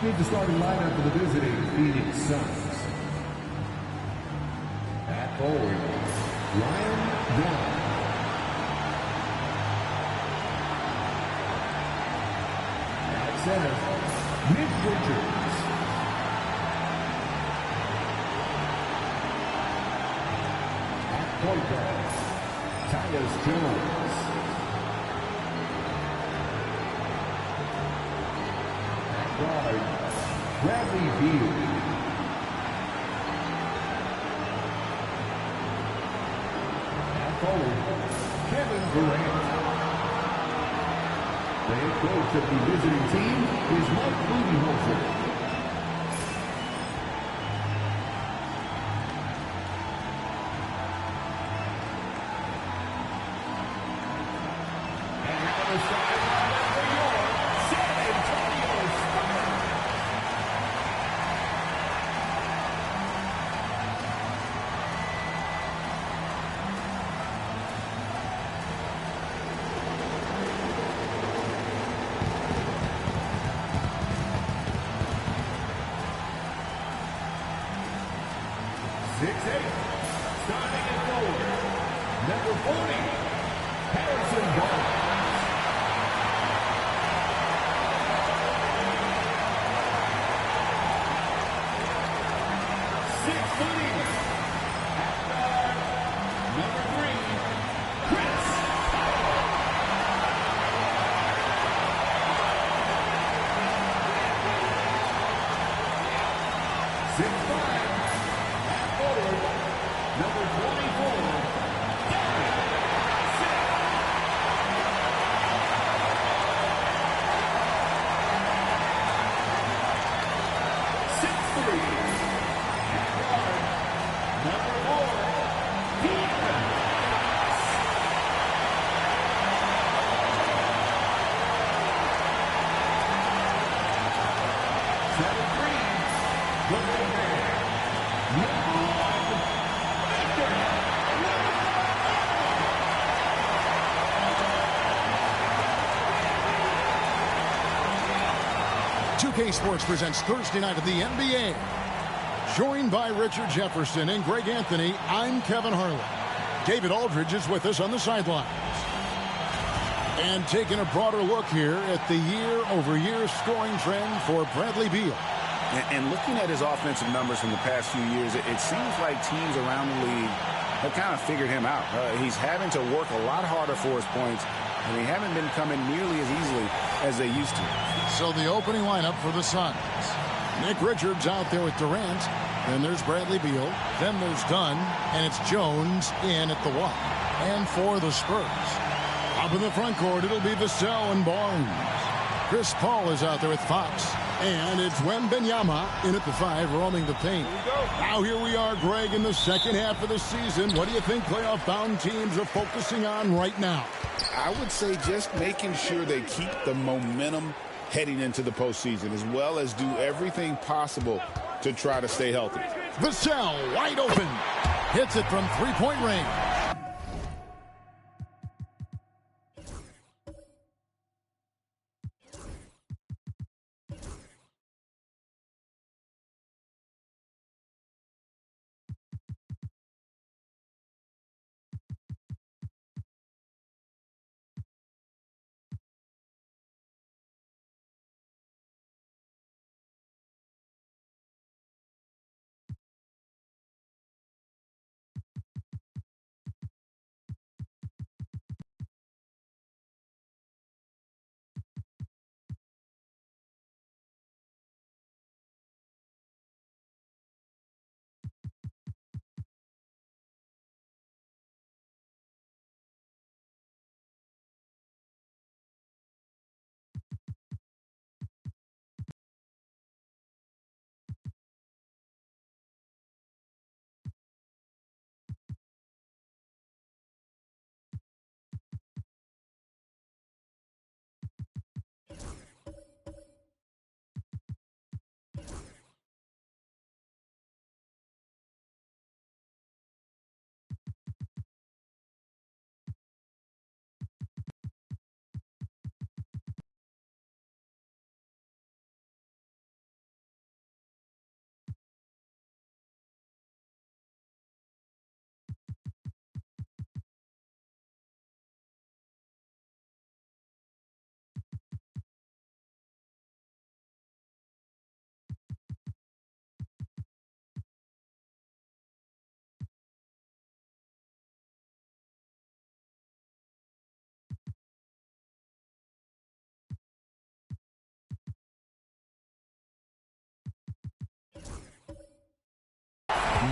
Here's the starting lineup for the visiting Phoenix Suns. At forward, Ryan Brown. At center, Nick Richards. At point guard, Tyus Jones. At guard, Bradley Beal. At forward, Kevin Durant. The head coach of the visiting team is Mike Budenholzer. And now the starting lineup for your San Antonio Spurs. Starting at forward, number 40, Harrison Barnes. At guard, number 3, Chris Paul. 6'5", at forward, number 24, Gary Harrison. 6'3", at guard, number 4, De'Aaron Fox. 7'3", the big man, number 1, Victor. 2K Sports presents Thursday night of the NBA. Joined by Richard Jefferson and Greg Anthony, I'm Kevin Harlan. David Aldridge is with us on the sidelines. And taking a broader look here at the year-over-year scoring trend for Bradley Beal. And looking at his offensive numbers from the past few years, it seems like teams around the league have kind of figured him out. He's having to work a lot harder for his points, and they haven't been coming nearly as easily as they used to. So the opening lineup for the Suns. Nick Richards out there with Durant. Then there's Bradley Beal. Then there's Dunn. And it's Jones in at the 1. And for the Spurs, up in the front court, it'll be Vassell and Barnes. Chris Paul is out there with Fox. And it's Wembanyama in at the 5, roaming the paint. Now here we are, Greg, in the second half of the season. What do you think playoff-bound teams are focusing on right now? I would say just making sure they keep the momentum heading into the postseason, as well as do everything possible to try to stay healthy. Vassell wide open. Hits it from three-point range.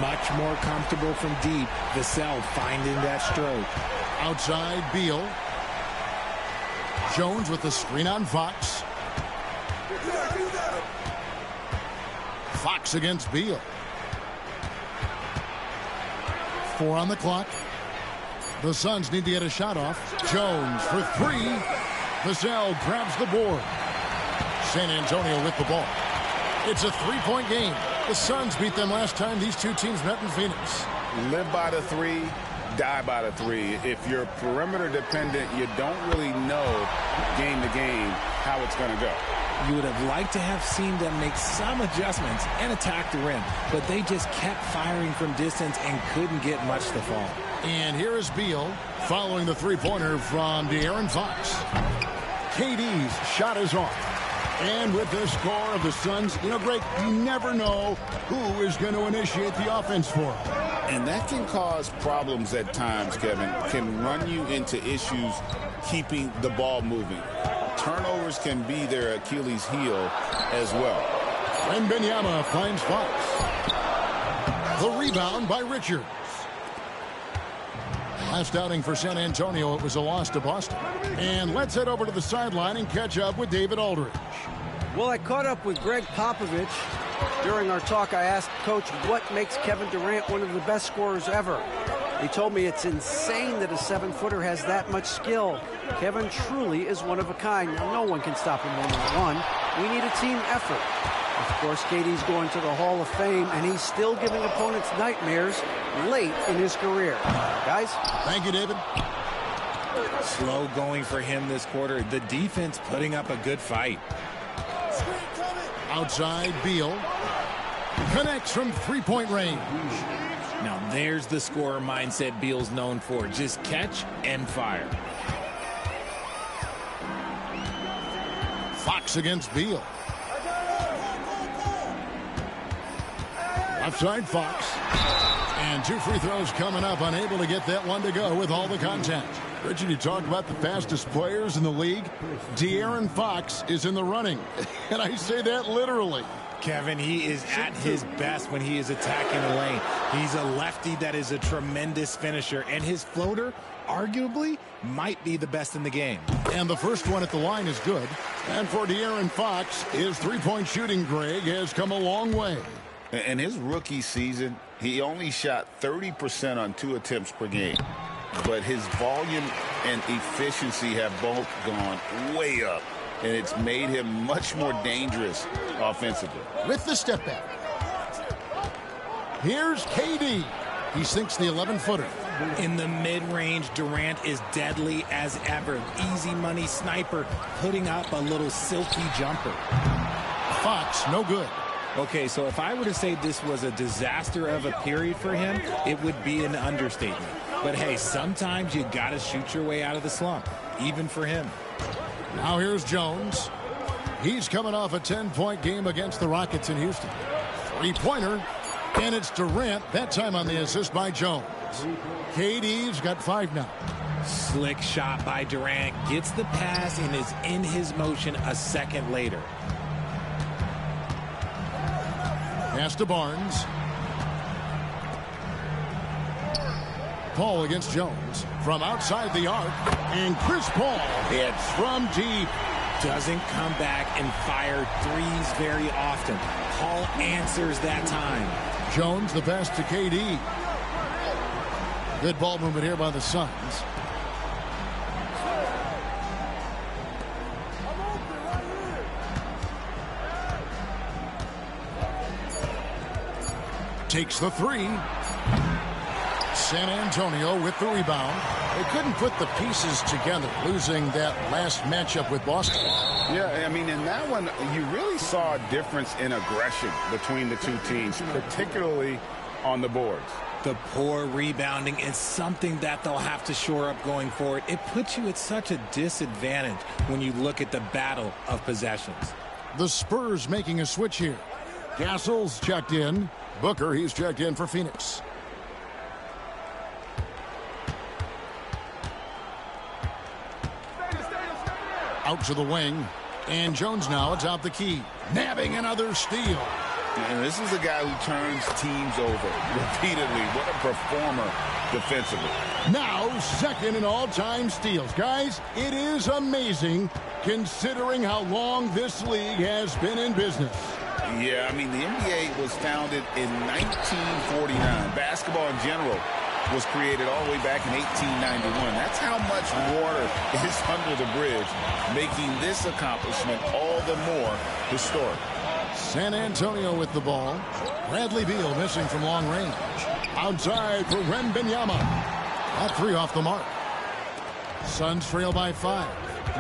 Much more comfortable from deep. Vassell finding that stroke. Outside, Beal. Jones with the screen on Fox. Fox against Beal. 4 on the clock. The Suns need to get a shot off. Jones for 3. Vassell grabs the board. San Antonio with the ball. It's a 3-point game. The Suns beat them last time these two teams met in Phoenix. Live by the 3, die by the 3. If you're perimeter dependent, you don't really know game to game how it's going to go. You would have liked to have seen them make some adjustments and attack the rim, but they just kept firing from distance and couldn't get much to fall. And here is Beal following the three-pointer from De'Aaron Fox. KD's shot is off. And with the score of the Suns, Greg, you never know who is going to initiate the offense for them. And that can cause problems at times, Kevin. Can run you into issues keeping the ball moving. Turnovers can be their Achilles heel as well. And Benyama finds Fox. The rebound by Richards. Last outing for San Antonio, it was a loss to Boston. And let's head over to the sideline and catch up with David Aldridge. Well, I caught up with Greg Popovich. During our talk, I asked Coach what makes Kevin Durant one of the best scorers ever. He told me it's insane that a 7-footer has that much skill. Kevin truly is one of a kind. Now, no one can stop him one-on-one. We need a team effort. Of course, KD's going to the Hall of Fame, and he's still giving opponents nightmares late in his career. Guys? Thank you, David. Slow going for him this quarter. The defense putting up a good fight. Outside, Beal. Connects from 3-point range. Now there's the scorer mindset Beal's known for. Just catch and fire. Fox against Beal. Outside Fox. And 2 free throws coming up. Unable to get that one to go with all the contact. Richard, you talk about the fastest players in the league. De'Aaron Fox is in the running. And I say that literally. Kevin, he is at his best when he is attacking the lane. He's a lefty that is a tremendous finisher. And his floater, arguably, might be the best in the game. And the first one at the line is good. And for De'Aaron Fox, his 3-point shooting, Greg, has come a long way. In his rookie season, he only shot 30% on 2 attempts per game. But his volume and efficiency have both gone way up. And it's made him much more dangerous offensively. With the step back. Here's KD. He sinks the 11-footer. In the mid-range, Durant is deadly as ever. Easy money sniper, putting up a little silky jumper. Fox, no good. Okay, so if I were to say this was a disaster of a period for him, it would be an understatement. But hey, sometimes you got to shoot your way out of the slump, even for him. Now here's Jones. He's coming off a 10-point game against the Rockets in Houston. 3-pointer, and it's Durant, that time on the assist by Jones. KD's got 5 now. Slick shot by Durant, gets the pass and is in his motion a second later. Pass to Barnes. Paul against Jones from outside the arc, and Chris Paul hits from deep. Doesn't come back and fire threes very often. Paul answers that time. Jones the pass to KD. Good ball movement here by the Suns. Takes the 3. San Antonio with the rebound. They couldn't put the pieces together, losing that last matchup with Boston. Yeah, I mean, in that one, you really saw a difference in aggression between the two teams, particularly on the boards. The poor rebounding is something that they'll have to shore up going forward. It puts you at such a disadvantage when you look at the battle of possessions. The Spurs making a switch here. Castle's checked in. Booker, he's checked in for Phoenix. Out to the wing. And Jones now atop the key. Nabbing another steal. And this is a guy who turns teams over repeatedly. What a performer defensively. Now second in all-time steals. Guys, it is amazing considering how long this league has been in business. Yeah, I mean, the NBA was founded in 1949. Basketball in general was created all the way back in 1891. That's how much water is under the bridge, making this accomplishment all the more historic. San Antonio with the ball. Bradley Beal missing from long range. Outside for Wembanyama. That three off the mark. Suns trail by 5.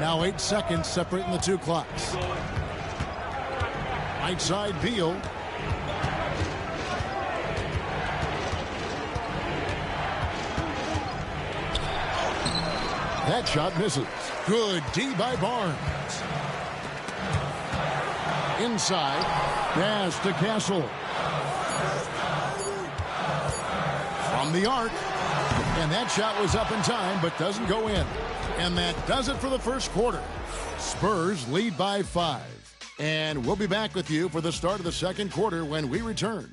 Now 8 seconds separating the two clocks. Right side Beal. That shot misses. Good D by Barnes. Inside. Pass to Castle. From the arc. And that shot was up in time, but doesn't go in. And that does it for the first quarter. Spurs lead by 5. And we'll be back with you for the start of the second quarter when we return.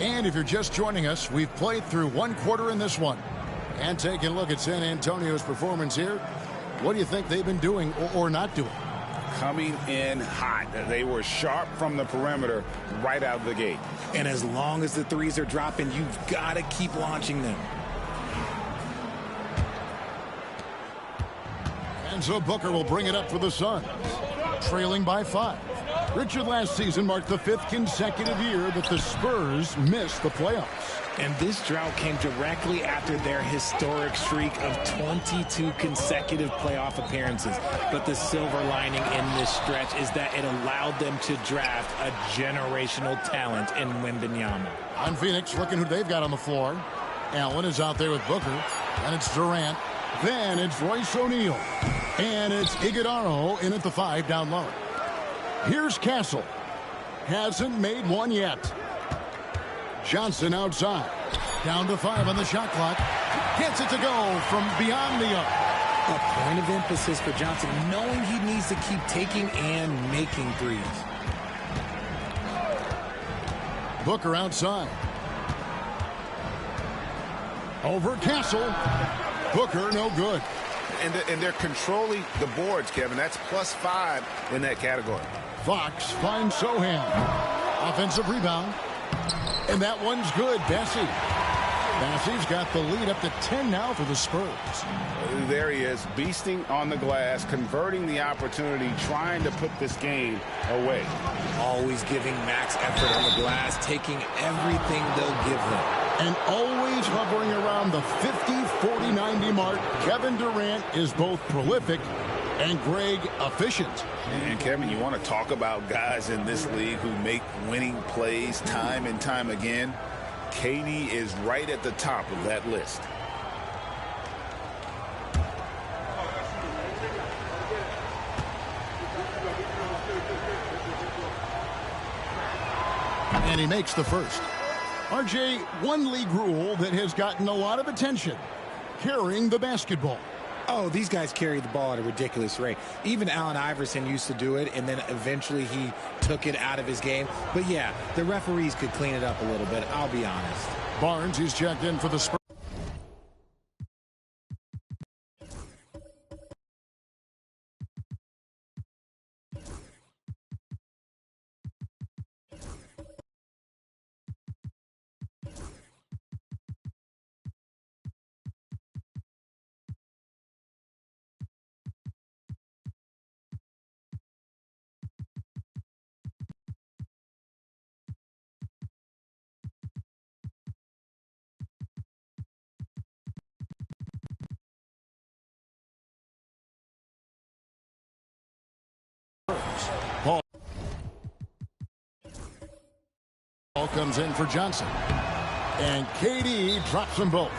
And if you're just joining us, we've played through one quarter in this one. And taking a look at San Antonio's performance here, what do you think they've been doing or not doing? Coming in hot. They were sharp from the perimeter right out of the gate. And as long as the threes are dropping, you've got to keep launching them. And so Booker will bring it up for the Suns, trailing by 5. Richard, last season marked the 5th consecutive year that the Spurs missed the playoffs. And this drought came directly after their historic streak of 22 consecutive playoff appearances. But the silver lining in this stretch is that it allowed them to draft a generational talent in Wembanyama. On Phoenix, looking who they've got on the floor. Allen is out there with Booker. And it's Durant. Then it's Royce O'Neal. And it's Iguodala in at the 5 down low. Here's Castle. Hasn't made one yet. Johnson outside. Down to 5 on the shot clock. Gets it to go from beyond the arc. A point of emphasis for Johnson, knowing he needs to keep taking and making threes. Booker outside. Over Castle. Booker no good. And they're controlling the boards, Kevin. That's +5 in that category. Fox finds Sohan. Offensive rebound. And that one's good. Bassey's got the lead up to 10 now for the Spurs. There he is, beasting on the glass, converting the opportunity, trying to put this game away. Always giving max effort on the glass, taking everything they'll give him. And always hovering around the 50, 40, 90 mark. Kevin Durant is both prolific and Greg efficient. And Kevin, you want to talk about guys in this league who make winning plays time and time again? KD is right at the top of that list. And he makes the first. RJ, one league rule that has gotten a lot of attention: carrying the basketball. Oh, these guys carry the ball at a ridiculous rate. Even Allen Iverson used to do it, and then eventually he took it out of his game. But yeah, the referees could clean it up a little bit, I'll be honest. Barnes, he's checked in for the Spurs. Ball comes in for Johnson. And KD drops them both.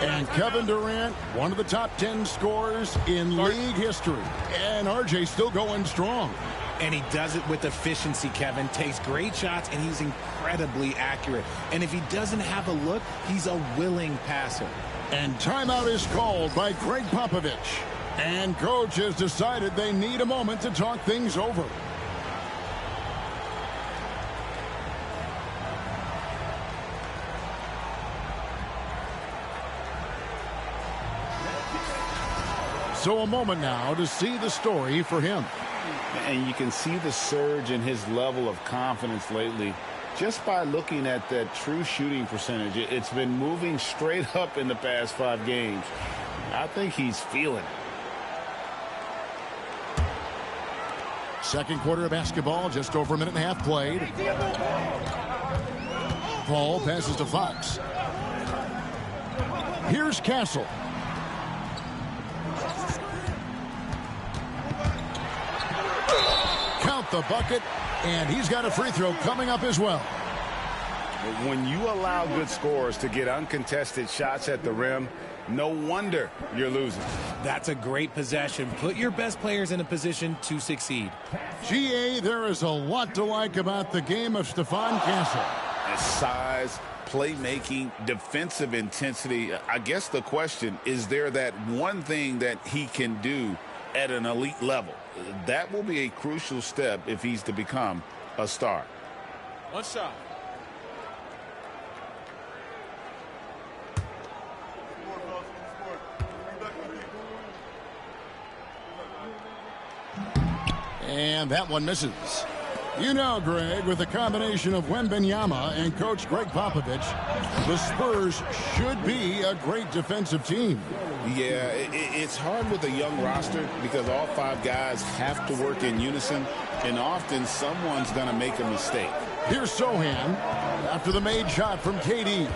And Kevin Durant, one of the top 10 scorers in league history. And RJ still going strong. And he does it with efficiency, Kevin. Takes great shots, and he's incredibly accurate. And if he doesn't have a look, he's a willing passer. And timeout is called by Greg Popovich. And coach has decided they need a moment to talk things over. So a moment now to see the story for him. And you can see the surge in his level of confidence lately just by looking at that true shooting percentage. It's been moving straight up in the past 5 games. I think he's feeling it. Second quarter of basketball, just over a minute and a half played. Paul passes to Fox. Here's Castle. Count the bucket, and he's got a free throw coming up as well. When you allow good scorers to get uncontested shots at the rim, no wonder you're losing. That's a great possession. Put your best players in a position to succeed. GA, there is a lot to like about the game of Stephon Castle. His size, playmaking, defensive intensity. I guess the question, is there that one thing that he can do at an elite level? That will be a crucial step if he's to become a star. One shot. And that one misses. You know, Greg, with a combination of Wembanyama and Coach Greg Popovich, the Spurs should be a great defensive team. Yeah, it's hard with a young roster because all 5 guys have to work in unison, and often someone's going to make a mistake. Here's Sohan after the made shot from KD.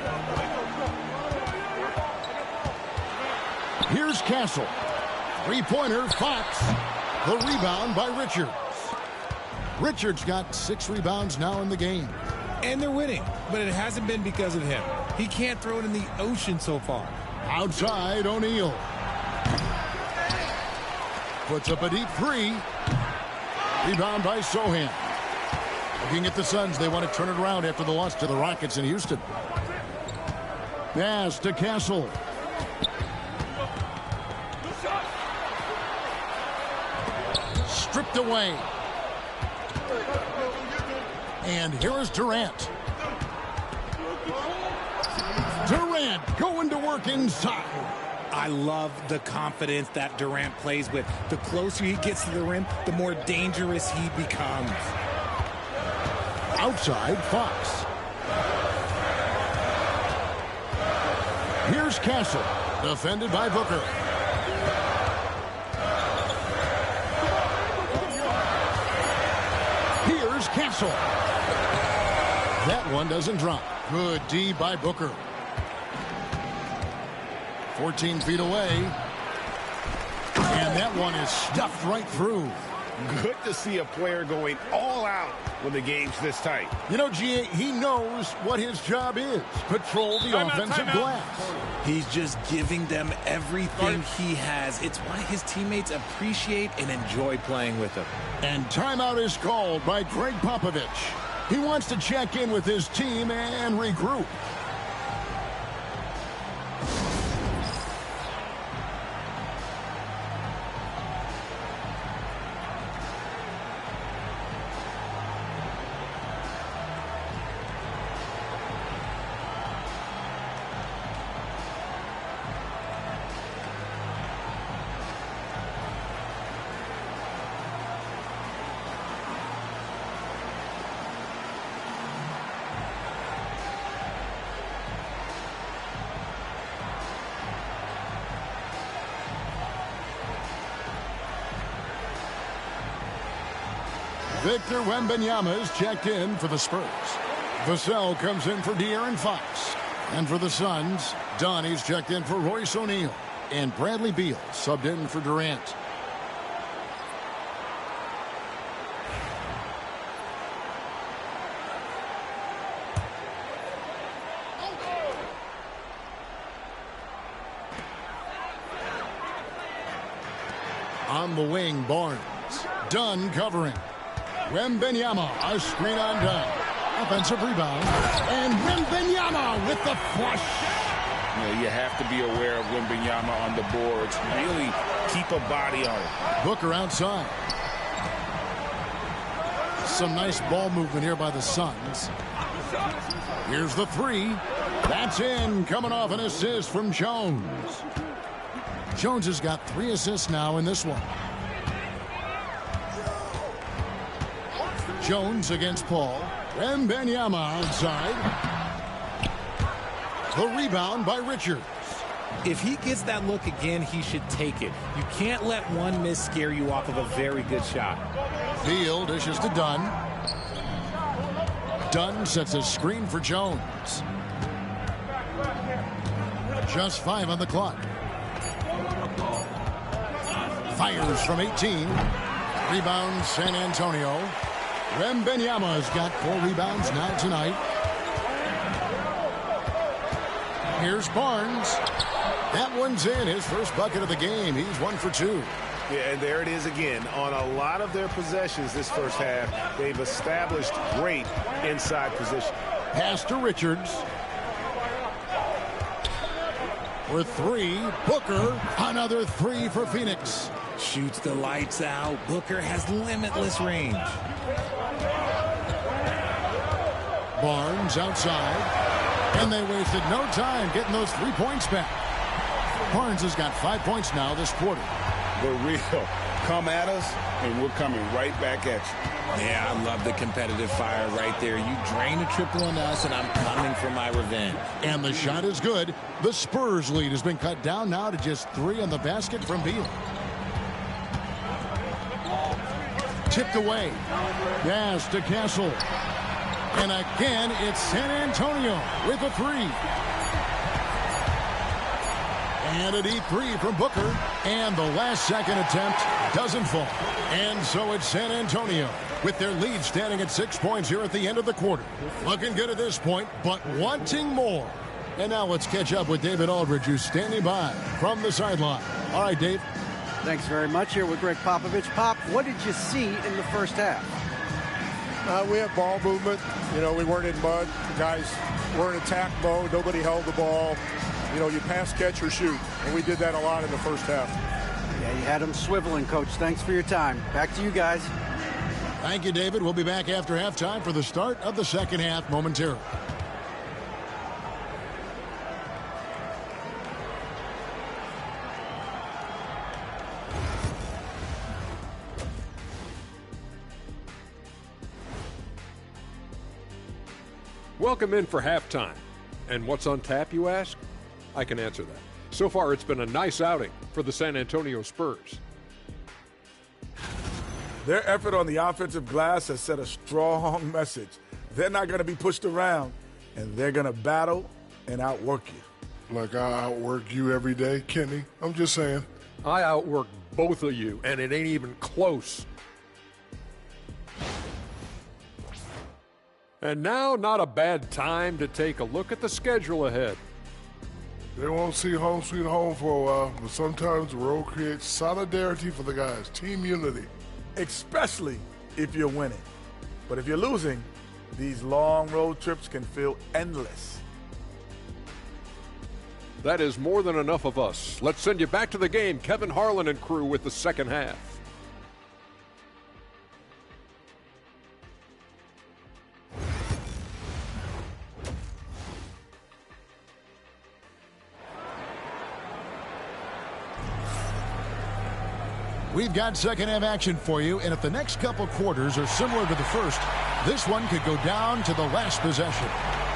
Here's Castle. Three-pointer, Fox. The rebound by Richards. Richards got 6 rebounds now in the game. And they're winning, but it hasn't been because of him. He can't throw it in the ocean so far. Outside, O'Neal. Puts up a deep 3. Rebound by Sohan. Looking at the Suns, they want to turn it around after the loss to the Rockets in Houston. Pass to Castle. Stripped away. And here is Durant. Durant going to work inside. I love the confidence that Durant plays with. The closer he gets to the rim, the more dangerous he becomes. Outside, Fox. Here's Castle. Defended by Booker. Here's Castle. That one doesn't drop. Good D by Booker. 14 feet away. And that one is stuffed right through. Good to see a player going all out when the game's this tight. You know, GA, he knows what his job is. Patrol the offensive glass. He's just giving them everything he has. It's why his teammates appreciate and enjoy playing with him. And timeout is called by Greg Popovich. He wants to check in with his team and regroup. Victor Wembanyama is checked in for the Spurs. Vassell comes in for De'Aaron Fox. And for the Suns, Donnie's checked in for Royce O'Neal. And Bradley Beal subbed in for Durant. Down the wing, Barnes. Dunn covering. Wembenyama, a screen on Dunn. Offensive rebound. And Wembenyama with the flush. You have to be aware of Wembenyama on the boards. Really keep a body on it. Booker outside. Some nice ball movement here by the Suns. Here's the three. That's in, coming off an assist from Jones. Jones has got 3 assists now in this one. Jones against Paul. Wembenyama outside. The rebound by Richards. If he gets that look again, he should take it. You can't let one miss scare you off of a very good shot. Beal dishes to Dunn. Dunn sets a screen for Jones. Just 5 on the clock. Fires from 18. Rebound San Antonio. Wembenyama's got 4 rebounds now tonight. Here's Barnes. That one's in, his first bucket of the game. He's 1 for 2. Yeah, and there it is again. On a lot of their possessions this first half, they've established great inside position. Pass to Richards. For 3, Booker. Another 3 for Phoenix. Shoots the lights out. Booker has limitless range. Barnes outside. And they wasted no time getting those 3 points back. Barnes has got 5 points now this quarter. The real come at us, and we're coming right back at you. Yeah, I love the competitive fire right there. You drain a triple on us, and I'm coming for my revenge. And the shot is good. The Spurs lead has been cut down now to just 3 on the basket from Beal. Tipped away. Yes, to Castle. And again, it's San Antonio with a 3. And a deep 3 from Booker. And the last second attempt doesn't fall. And so it's San Antonio with their lead standing at 6 points here at the end of the quarter. Looking good at this point, but wanting more. And now let's catch up with David Aldridge, who's standing by from the sideline. All right, Dave. Thanks very much. Here with Greg Popovich. Pop, what did you see in the first half? We had ball movement. We weren't in mud. The guys were in attack mode. Nobody held the ball. You pass, catch, or shoot. And we did that a lot in the first half. Yeah, you had them swiveling, Coach. Thanks for your time. Back to you guys. Thank you, David. We'll be back after halftime for the start of the second half momentarily. Welcome in for halftime. And what's on tap, you ask? I can answer that. So far, it's been a nice outing for the San Antonio Spurs. Their effort on the offensive glass has set a strong message. They're not going to be pushed around, and they're going to battle and outwork you. Like I outwork you every day, Kenny. I'm just saying. I outwork both of you, and it ain't even close. And now, not a bad time to take a look at the schedule ahead. They won't see home sweet home for a while, but sometimes the road creates solidarity for the guys, team unity. Especially if you're winning. But if you're losing, these long road trips can feel endless. That is more than enough of us. Let's send you back to the game, Kevin Harlan and crew, with the second half. We've got second half action for you, and if the next couple quarters are similar to the first, this one could go down to the last possession.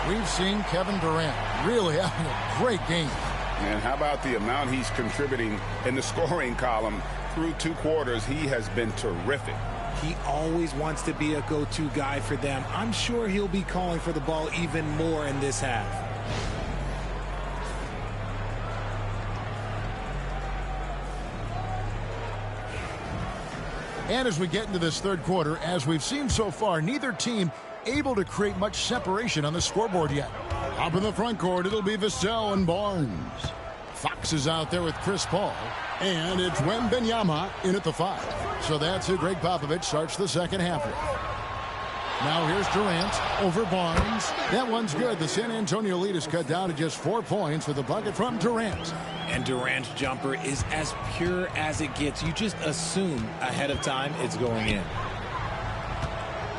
We've seen Kevin Durant really having a great game. And how about the amount he's contributing in the scoring column through 2 quarters? He has been terrific. He always wants to be a go-to guy for them. I'm sure he'll be calling for the ball even more in this half. And as we get into this third quarter, as we've seen so far, neither team able to create much separation on the scoreboard yet. Up in the front court, it'll be Vassell and Barnes. Fox is out there with Chris Paul. And it's Wembanyama in at the 5. So that's who Greg Popovich starts the second half with. Now here's Durant over Barnes. That one's good. The San Antonio lead is cut down to just 4 points with a bucket from Durant. And Durant's jumper is as pure as it gets. You just assume ahead of time it's going in.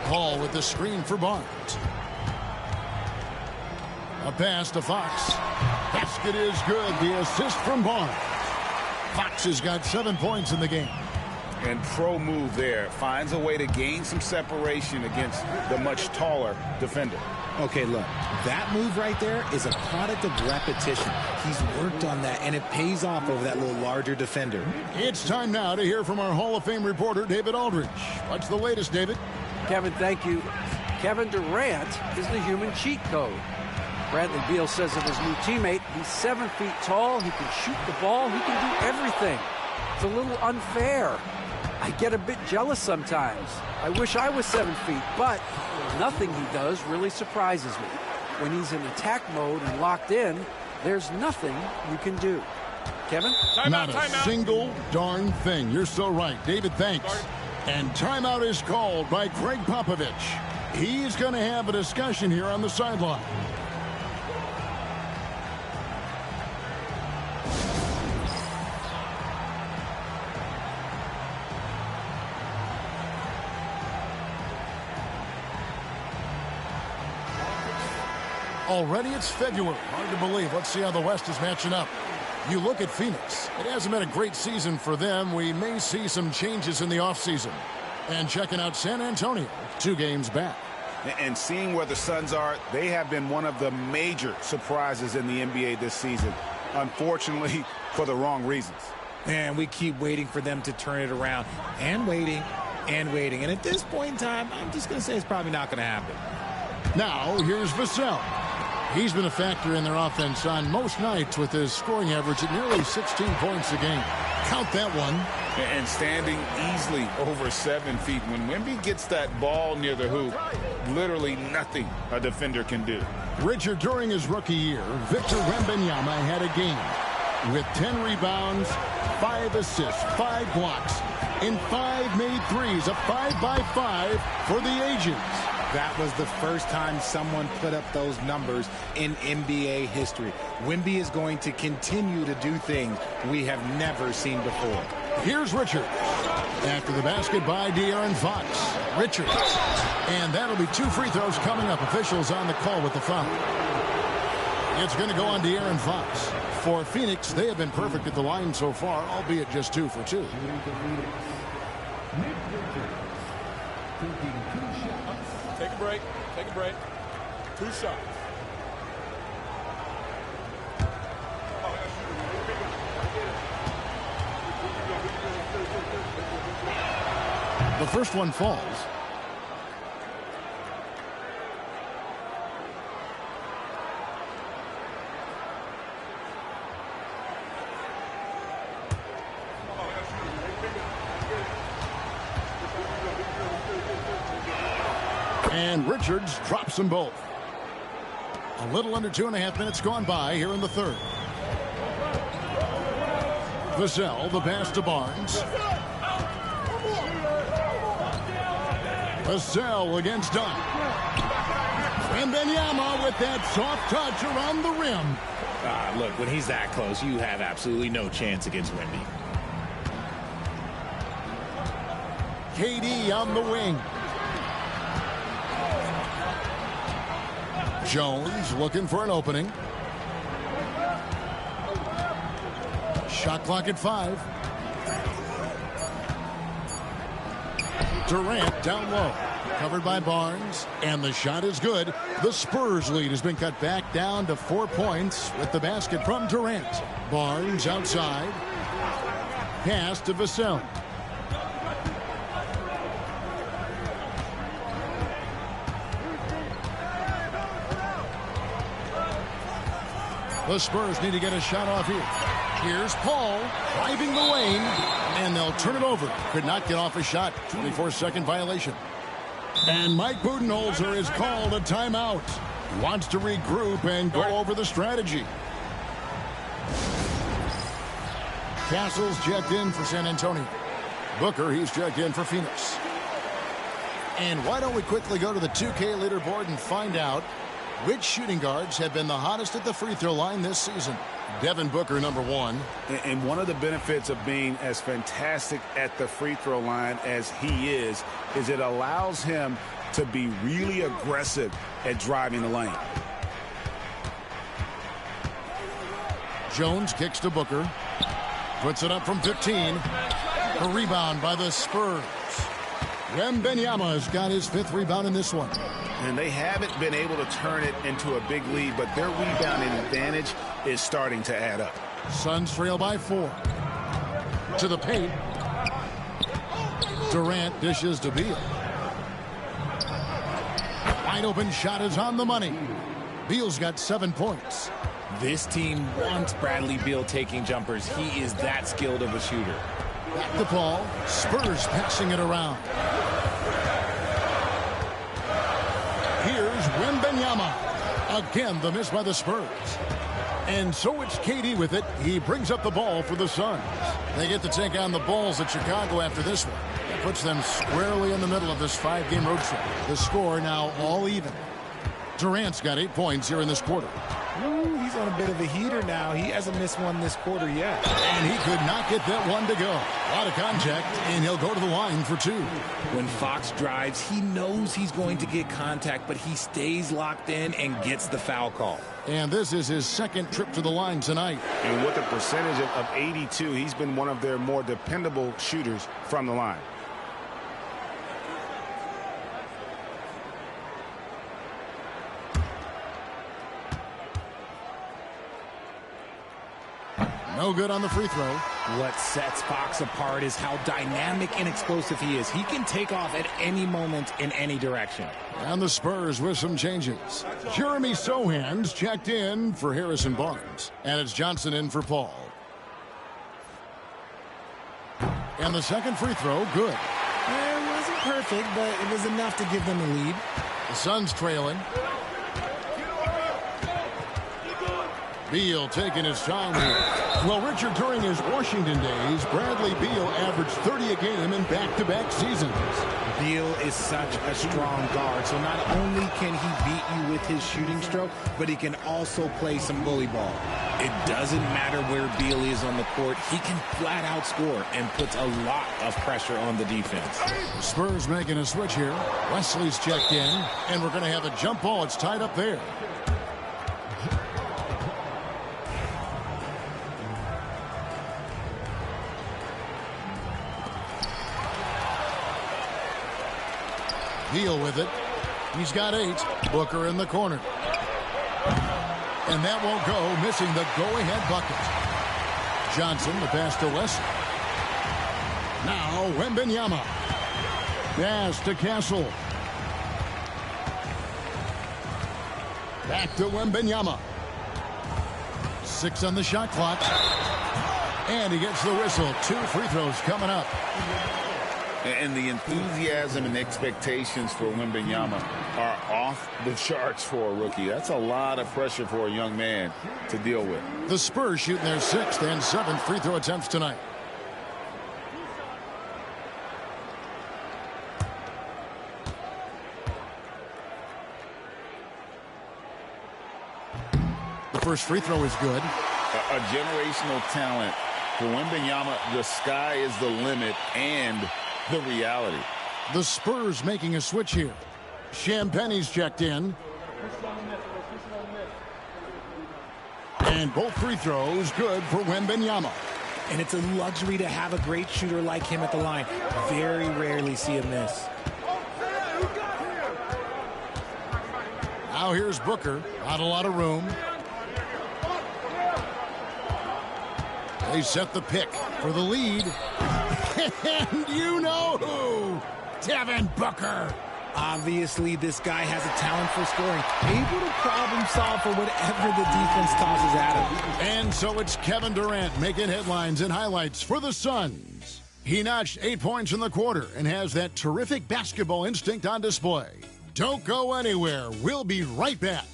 Paul with the screen for Barnes. A pass to Fox. Basket is good. The assist from Barnes. Fox has got 7 points in the game. And pro move there. Finds a way to gain some separation against the much taller defender. Okay, look, that move right there is a product of repetition. He's worked on that, and it pays off over that little larger defender. It's time now to hear from our Hall of Fame reporter, David Aldridge. What's the latest, David? Kevin, thank you. Kevin Durant is the human cheat code. Bradley Beal says of his new teammate, he's 7 feet tall, he can shoot the ball, he can do everything. It's a little unfair. I get a bit jealous sometimes. I wish I was 7 feet, but nothing he does really surprises me. When he's in attack mode and locked in, there's nothing you can do. Kevin? Not a single darn thing. You're so right. David, thanks. And timeout is called by Greg Popovich. He's going to have a discussion here on the sideline. Already it's February. Hard to believe. Let's see how the West is matching up. You look at Phoenix. It hasn't been a great season for them. We may see some changes in the offseason. And checking out San Antonio, 2 games back. And seeing where the Suns are, they have been one of the major surprises in the NBA this season. Unfortunately, for the wrong reasons. And we keep waiting for them to turn it around. And waiting. And waiting. And at this point in time, I'm just going to say it's probably not going to happen. Now, here's Vassell. He's been a factor in their offense on most nights with his scoring average at nearly 16 points a game. Count that one. And standing easily over 7 feet. When Wemby gets that ball near the hoop, literally nothing a defender can do. Richard, during his rookie year, Victor Wembanyama had a game with 10 rebounds, 5 assists, 5 blocks, and 5 made threes, a 5-by-5 for the ages. That was the first time someone put up those numbers in NBA history. Wemby is going to continue to do things we have never seen before. Here's Richards. After the basket by De'Aaron Fox. Richards. And that'll be 2 free throws coming up. Officials on the call with the foul. It's going to go on De'Aaron Fox. For Phoenix, they have been perfect at the line so far, albeit just 2 for 2. Take a break. Take a break. 2 shots. The first one falls. And Richards drops them both. A little under 2.5 minutes gone by here in the third. Vassell, the pass to Barnes. Vassell against Dunn. And Wembanyama with that soft touch around the rim. Look, when he's that close, you have absolutely no chance against Wemby. KD on the wing. Jones looking for an opening. Shot clock at 5. Durant down low. Covered by Barnes. And the shot is good. The Spurs lead has been cut back down to 4 points with the basket from Durant. Barnes outside. Pass to Vassell. The Spurs need to get a shot off here. Here's Paul driving the lane, and they'll turn it over. Could not get off a shot. 24-second violation. And Mike Budenholzer is called a timeout. Wants to regroup and go over the strategy. Castle's checked in for San Antonio. Booker, he's checked in for Phoenix. And why don't we quickly go to the 2K leaderboard and find out which shooting guards have been the hottest at the free throw line this season. Devin Booker, number 1. And one of the benefits of being as fantastic at the free throw line as he is it allows him to be really aggressive at driving the lane. Jones kicks to Booker. Puts it up from 15. A rebound by the Spurs. Wembanyama's got his 5th rebound in this one. And they haven't been able to turn it into a big lead, but their rebounding advantage is starting to add up. Suns trail by 4. To the paint. Durant dishes to Beal. Wide open shot is on the money. Beal's got 7 points. This team wants Bradley Beal taking jumpers. He is that skilled of a shooter. Back to Paul. Spurs passing it around. Here's Wembanyama. Again, the miss by the Spurs. And so it's KD with it. He brings up the ball for the Suns. They get to take on the Bulls at Chicago after this one. That puts them squarely in the middle of this 5-game road trip. The score now all even. Durant's got 8 points here in this quarter. Ooh, he's on a bit of a heater now. He hasn't missed one this quarter yet. And he could not get that one to go. A lot of contact, and he'll go to the line for 2. When Fox drives, he knows he's going to get contact, but he stays locked in and gets the foul call. And this is his 2nd trip to the line tonight. And with a percentage of 82, he's been one of their more dependable shooters from the line. No good on the free throw. What sets Fox apart is how dynamic and explosive he is. He can take off at any moment in any direction. And the Spurs with some changes. Jeremy Sohan's checked in for Harrison Barnes. And it's Johnson in for Paul. And the 2nd free throw, good. It wasn't perfect, but it was enough to give them a lead. The Suns trailing. Beal taking his time here. Well, Richard, during his Washington days, Bradley Beal averaged 30 a game in back-to-back seasons. Beal is such a strong guard, so not only can he beat you with his shooting stroke, but he can also play some bully ball. It doesn't matter where Beal is on the court. He can flat out score and puts a lot of pressure on the defense. The Spurs making a switch here. Wesley's checked in, and we're going to have a jump ball. It's tied up there. Beal with it. He's got 8. Booker in the corner. And that won't go, missing the go-ahead bucket. Johnson, the pass to Wesley. Now Wembanyama. Pass to Castle. Back to Wembanyama. 6 on the shot clock. And he gets the whistle. 2 free throws coming up. And the enthusiasm and expectations for Wembanyama are off the charts for a rookie. That's a lot of pressure for a young man to deal with. The Spurs shooting their 6th and 7th free throw attempts tonight. The first free throw is good. A generational talent. For Wembanyama, the sky is the limit and the reality. The Spurs making a switch here. Champagne's checked in. And both free throws good for Wembanyama. And it's a luxury to have a great shooter like him at the line. Very rarely see a miss. Now here's Booker. Not a lot of room. They set the pick for the lead. And you know who? Devin Booker. Obviously, this guy has a talent for scoring. Able to problem solve for whatever the defense tosses at him. And so it's Kevin Durant making headlines and highlights for the Suns. He notched 8 points in the quarter and has that terrific basketball instinct on display. Don't go anywhere. We'll be right back.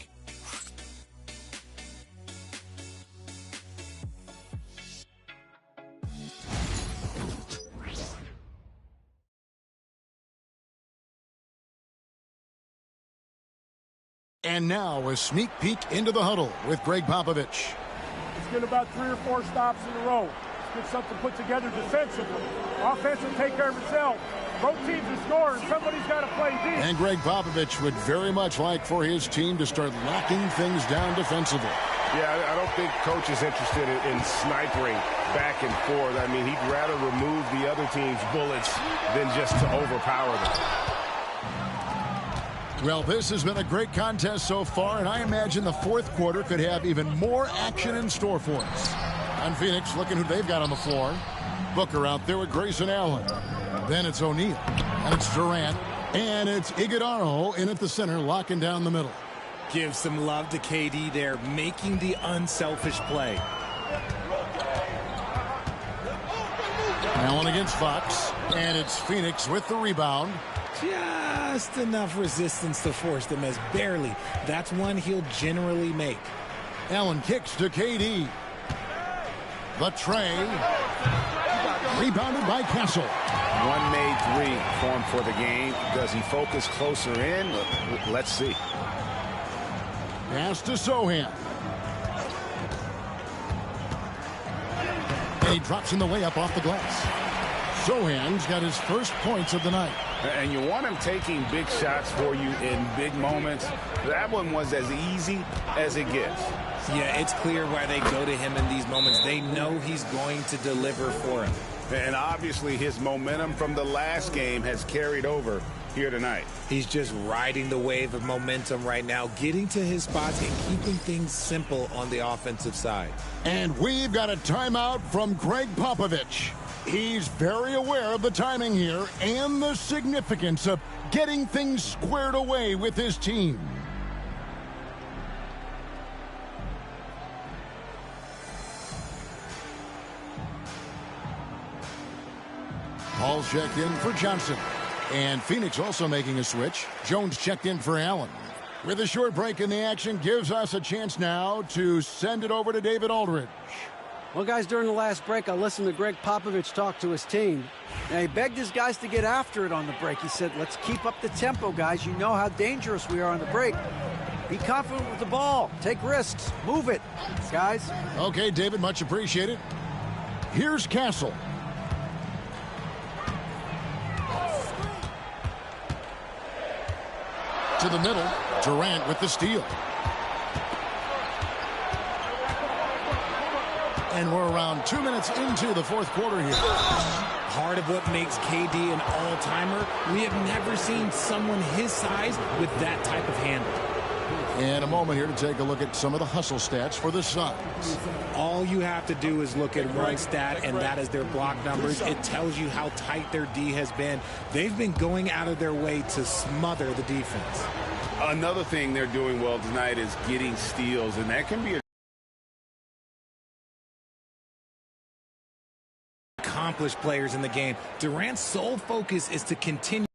And now a sneak peek into the huddle with Greg Popovich. Let's get about 3 or 4 stops in a row. Let's get something put together defensively. Offense will take care of itself. Both teams are scoring. Somebody's got to play deep. And Greg Popovich would very much like for his team to start locking things down defensively. Yeah, I don't think Coach is interested in snipering back and forth. I mean, he'd rather remove the other team's bullets than just to overpower them. Well, this has been a great contest so far, and I imagine the fourth quarter could have even more action in store for us. On Phoenix, looking who they've got on the floor. Booker out there with Grayson Allen. Then it's O'Neal, and it's Durant, and it's Iguodala in at the center, locking down the middle. Give some love to KD there, making the unselfish play. Allen against Fox, and it's Phoenix with the rebound. Just enough resistance to force them as barely. That's one he'll generally make. Allen kicks to KD. The tray. Rebounded by Castle. One made 3 for him for the game. Does he focus closer in? Let's see. Pass to Sohan. And he drops in the layup off the glass. Sohan's got his first points of the night. And you want him taking big shots for you in big moments. That one was as easy as it gets. Yeah, it's clear why they go to him in these moments. They know he's going to deliver for him. And obviously his momentum from the last game has carried over here tonight. He's just riding the wave of momentum right now, getting to his spots and keeping things simple on the offensive side. And we've got a timeout from Greg Popovich. He's very aware of the timing here and the significance of getting things squared away with his team. Paul's checked in for Johnson. And Phoenix also making a switch. Jones checked in for Allen. With a short break in the action, gives us a chance now to send it over to David Aldridge. Well, guys, during the last break, I listened to Greg Popovich talk to his team. Now, he begged his guys to get after it on the break. He said, let's keep up the tempo, guys. You know how dangerous we are on the break. Be confident with the ball. Take risks. Move it, guys. Okay, David, much appreciated. Here's Castle. To the middle, Durant with the steal. And we're around 2 minutes into the fourth quarter here. Part of what makes KD an all-timer, we have never seen someone his size with that type of handle. And a moment here to take a look at some of the hustle stats for the Suns. All you have to do is look at one stat, and that is their block numbers. It tells you how tight their D has been. They've been going out of their way to smother the defense. Another thing they're doing well tonight is getting steals, and that can be a accomplished players in the game. Durant's sole focus is to continue